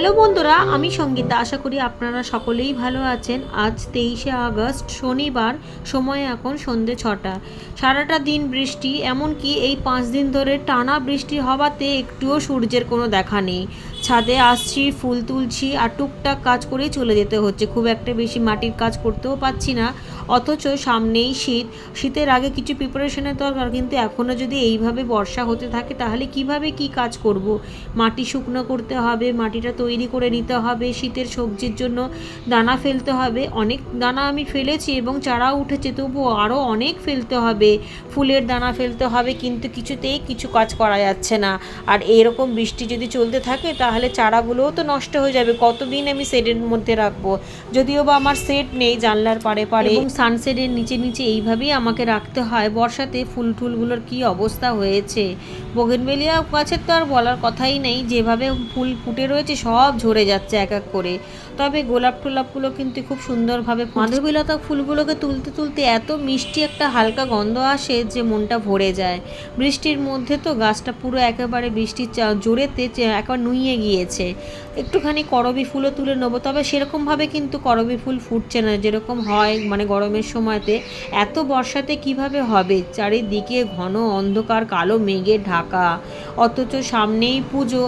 Hello বন্ধুরা, আমি সঙ্গীতা। আশা করি আপনারা সকলেই ভালো আছেন। আজ 23শে আগস্ট শনিবার, সময় এখন সন্ধ্যে 6টা। সারাটা দিন বৃষ্টি, এমনকি এই 5 দিন ধরে টানা বৃষ্টি হওয়াতে একটুও সূর্যের কোনো দেখা নেই। ছাদে আসছি, ফুল তুলছি আর টুকটাক কাজ করেই চলে যেতে হচ্ছে। খুব একটা বেশি মাটির কাজ করতেও পারছি না, অথচ সামনেই শীতের আগে কিছু প্রিপারেশনের দরকার। কিন্তু এখনও যদি এইভাবে বর্ষা হতে থাকে তাহলে কিভাবে কি কাজ করব? মাটি শুকনো করতে হবে, মাটিটা তৈরি করে নিতে হবে, শীতের সবজির জন্য দানা ফেলতে হবে। অনেক দানা আমি ফেলেছি এবং চারাও উঠেছে, তবুও আরও অনেক ফেলতে হবে, ফুলের দানা ফেলতে হবে, কিন্তু কিছুতেই কিছু কাজ করা যাচ্ছে না। আর এরকম বৃষ্টি যদি চলতে থাকে তাহলে চারাগুলোও তো নষ্ট হয়ে যাবে। কতদিন আমি শেডের মধ্যে রাখবো? যদিও বা আমার শেড নেই, জানলার পাড়ে পাড়ে এবং সানশেডের নিচে নিচে এইভাবেই আমাকে রাখতে হয়। বর্ষাতে ফুল টুলগুলোর কী অবস্থা হয়েছে! বোগেনভেলিয়া গাছের তো আর বলার কথাই নেই, যেভাবে ফুল ফুটে রয়েছে সব ঝরে যাচ্ছে এক এক করে। তবে গোলাপ টোলাপগুলো কিন্তু খুব সুন্দরভাবে, মাধবীলতা ফুলগুলোকে তুলতে তুলতে এত মিষ্টি একটা হালকা গন্ধ আসে যে মনটা ভরে যায়। বৃষ্টির মধ্যে তো গাছটা পুরো একেবারে বৃষ্টির জোরেতে একেবারে নুইয়ে গিয়েছে। একটুখানি করবী ফুলও তুলে নেবো, তবে সেরকমভাবে কিন্তু করবী ফুল ফুটছে না যেরকম হয় মানে গরমের সময়তে। এত বর্ষাতে কিভাবে হবে? চারিদিকে ঘন অন্ধকার, কালো মেঘে ঢাকা, অথচ সামনেই পুজো।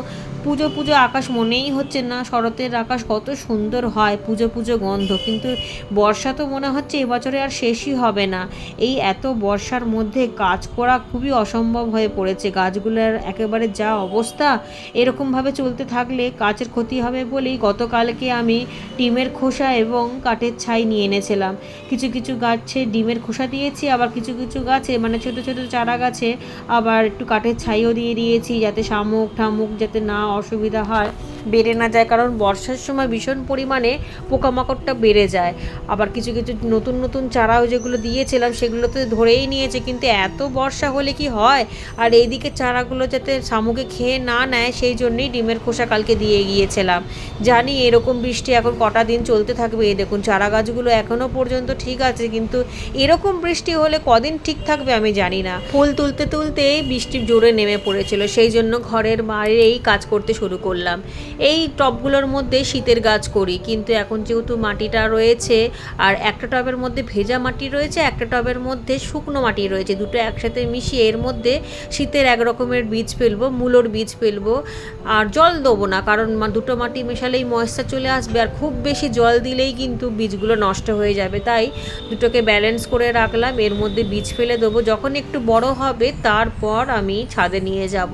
পুজো পুজো আকাশ মনেই হচ্ছে না। শরতের আকাশ কত সুন্দর হয়, পুজো পুজো গন্ধ, কিন্তু বর্ষা তো মনে হচ্ছে এবছরে আর শেষই হবে না। এই এত বর্ষার মধ্যে কাজ করা খুবই অসম্ভব হয়ে পড়েছে। গাছগুলোর একেবারে যা অবস্থা, এরকমভাবে চলতে থাকলে গাছের ক্ষতি হবে বলেই গতকালকে আমি ডিমের খোসা এবং কাঠের ছাই নিয়ে এনেছিলাম। কিছু কিছু গাছে ডিমের খোসা দিয়েছি, আবার কিছু কিছু গাছে মানে ছোটো ছোটো চারা গাছে আবার একটু কাঠের ছাইও দিয়ে দিয়েছি, যাতে শামুক ঠামুক যাতে না অসুবিধা হয়, বেড়ে না যায়। কারণ বর্ষার সময় ভীষণ পরিমাণে পোকামাকড়টা বেড়ে যায়। আবার কিছু কিছু নতুন নতুন চারাও যেগুলো দিয়েছিলাম সেগুলো তো ধরেই নিয়েছে, কিন্তু এত বর্ষা হলে কি হয়? আর এইদিকে চারাগুলো যাতে শামুকে খেয়ে না নেয় সেই জন্যই ডিমের খোসা কালকে দিয়ে গিয়েছিলাম। জানি এরকম বৃষ্টি এখন কটা দিন চলতে থাকবে। এই দেখুন চারা গাছগুলো এখনও পর্যন্ত ঠিক আছে, কিন্তু এরকম বৃষ্টি হলে কদিন ঠিক থাকবে আমি জানি না। ফুল তুলতে তুলতেই বৃষ্টি জোরে নেমে পড়েছিল, সেই জন্য ঘরের বাইরেই কাজ করতে শুরু করলাম। এই টবগুলোর মধ্যে শীতের গাছ করি, কিন্তু এখন যেহেতু মাটিটা রয়েছে, আর একটা টবের মধ্যে ভেজা মাটি রয়েছে, একটা টবের মধ্যে শুকনো মাটি রয়েছে, দুটো একসাথে মিশিয়ে এর মধ্যে শীতের এক রকমের বীজ ফেলবো, মূলোর বীজ ফেলবো। আর জল দেবো না, কারণ দুটো মাটি মেশালেই ময়েশ্চার চলে আসবে, আর খুব বেশি জল দিলেই কিন্তু বীজগুলো নষ্ট হয়ে যাবে। তাই দুটোকে ব্যালেন্স করে রাখলাম, এর মধ্যে বীজ ফেলে দেবো। যখন একটু বড় হবে তারপর আমি ছাদে নিয়ে যাব।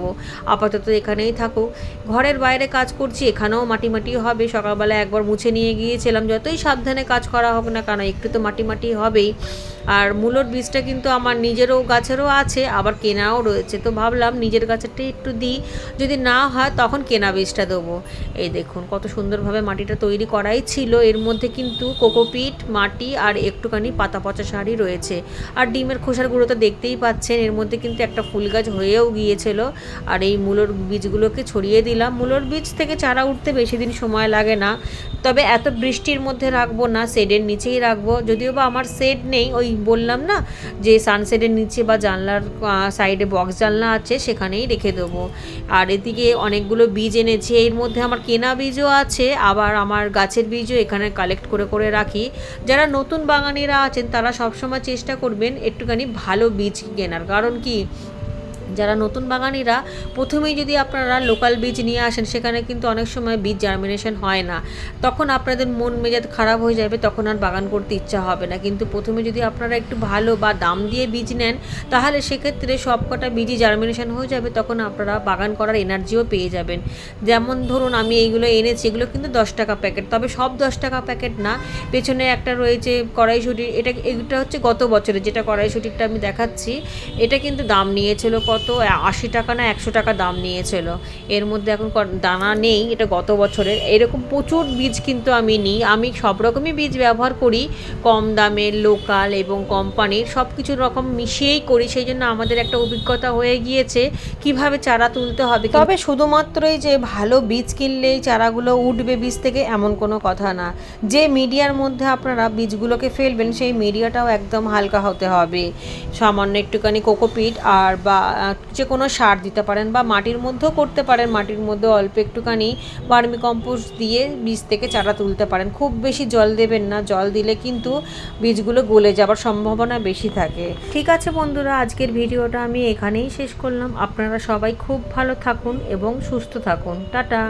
আপাতত এখানেই থাকুক। ঘরের বাইরে কাজ করছি, এখানেও মাটি মাটি হবে। সকালবেলা একবার মুছে নিয়ে গিয়েছিলাম, যতই সাবধানে কাজ করা হোক না কেন একটু তো মাটি মাটি হবেই। আর মূলোর বীজটা কিন্তু আমার নিজেরও গাছেরও আছে, আবার কেনাও রয়েছে, তো ভাবলাম নিজের গাছেরটা একটু দিই, যদি না হয় তখন কেনা বীজটা দেবো। এই দেখুন কত সুন্দরভাবে মাটিটা তৈরি করাই ছিল। এর মধ্যে কিন্তু কোকোপিট, মাটি আর একটুখানি পাতা পচা সারই রয়েছে। আর ডিমের খোসার গুঁড়ো তো দেখতেই পাচ্ছেন, এর মধ্যে কিন্তু একটা ফুল গাছ হয়েও গিয়েছিল। আর এই মূলোর বীজগুলোকে ছড়িয়ে দিলাম। মূলোর বীজ থেকে চারা উঠতে বেশি দিন সময় লাগে না, তবে এত বৃষ্টির মধ্যে রাখবো না, শেডের নিচেই রাখবো। যদিও বা আমার শেড নেই, ওই বললাম না যে সানশেডের নিচে বা জানলার সাইডে বক্স জানলা আছে, সেখানেই রেখে দেবো। আর এদিকে অনেকগুলো বীজ এনেছি, এর মধ্যে আমার কেনা বীজও আছে, আবার আমার গাছের বীজও এখানে কালেক্ট করে করে রাখি। যারা নতুন বাগানিরা আছেন তারা সবসময় চেষ্টা করবেন একটুখানি ভালো বীজ কেনার, কারণ কি যারা নতুন বাগানিরা প্রথমেই যদি আপনারা লোকাল বীজ নিয়ে আসেন, সেখানে কিন্তু অনেক সময় বীজ জার্মিনেশন হয় না, তখন আপনাদের মন মেজাজ খারাপ হয়ে যাবে, তখন আর বাগান করতে ইচ্ছা হবে না। কিন্তু প্রথমে যদি আপনারা একটু ভালো বা দাম দিয়ে বীজ নেন, তাহলে সেক্ষেত্রে সব কটা বীজই জার্মিনেশন হয়ে যাবে, তখন আপনারা বাগান করার এনার্জিও পেয়ে যাবেন। যেমন ধরুন আমি এইগুলো এনেছি, এগুলো কিন্তু 10 টাকা প্যাকেট, তবে সব 10 টাকা প্যাকেট না। পেছনে একটা রয়েছে কড়াইশুঁটি, এটা হচ্ছে গত বছরে যেটা কড়াইশুঁটিটা আমি দেখাচ্ছি, এটা কিন্তু দাম নিয়েছিল কত 80 টাকা না 100 টাকা দাম নিয়েছিল। এর মধ্যে এখন দানা নেই, এটা গত বছরের। এরকম প্রচুর বীজ কিন্তু আমি নিই, আমি সব রকমই বীজ ব্যবহার করি, কম দামের, লোকাল এবং কোম্পানির, সব কিছু রকম মিশিয়েই করি। সেই জন্য আমাদের একটা অভিজ্ঞতা হয়ে গিয়েছে কিভাবে চারা তুলতে হবে। তবে শুধুমাত্রই যে ভালো বীজ কিনলেই চারাগুলো উঠবে বীজ থেকে এমন কোনো কথা না। যে মিডিয়ার মধ্যে আপনারা বীজগুলোকে ফেলবেন সেই মিডিয়াটাও একদম হালকা হতে হবে। সামান্য একটুখানি কোকোপিট আর বা যে কোনো সার দিতে পারেন বা মাটির মধ্যেও করতে পারেন। মাটির মধ্যে অল্প একটুখানি ভার্মি কম্পোস্ট দিয়ে বীজ থেকে চারা তুলতে পারেন। খুব বেশি জল দেবেন না, জল দিলে কিন্তু বীজগুলো গলে যাবার সম্ভাবনা বেশি থাকে। ঠিক আছে বন্ধুরা, আজকের ভিডিওটা আমি এখানেই শেষ করলাম। আপনারা সবাই খুব ভালো থাকুন এবং সুস্থ থাকুন। টাটা।